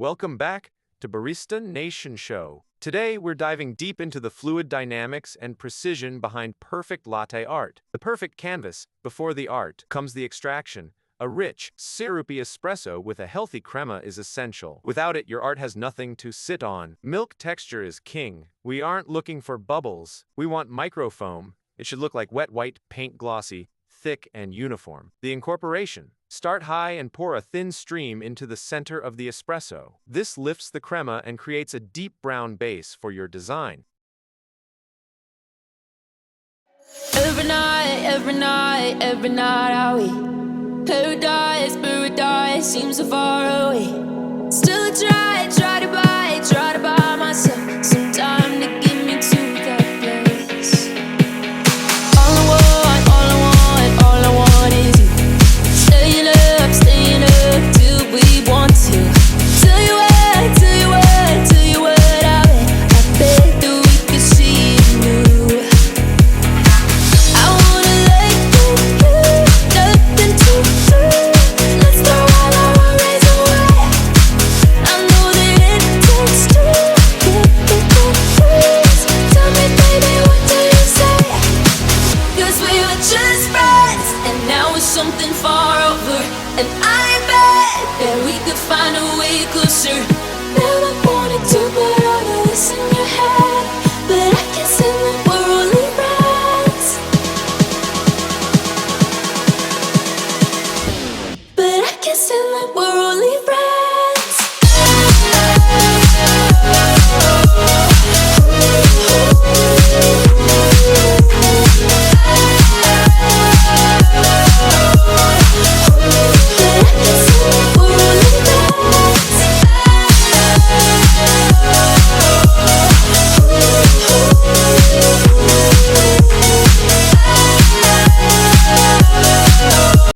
Welcome back to Barista Nation Show. Today, we're diving deep into the fluid dynamics and precision behind perfect latte art. The perfect canvas. Before the art comes the extraction. A rich, syrupy espresso with a healthy crema is essential. Without it, your art has nothing to sit on. Milk texture is king. We aren't looking for bubbles. We want microfoam. It should look like wet white paint, glossy, thick, and uniform. The incorporation. Start high and pour a thin stream into the center of the espresso. This lifts the crema and creates a deep brown base for your design. Every night are we paradise seems so far away. Still I try to buy myself some time to get me to that place. All I want is you. Staying up till we want to. Tell you what, I bet that we could see it new. I wanna let you nothing to do. Let's throw all our worries away. I know that it takes two to get the truth. Tell me, baby, what do you say? 'Cause we were just friends, and now it's something far over. And I bet that we could find a way closer.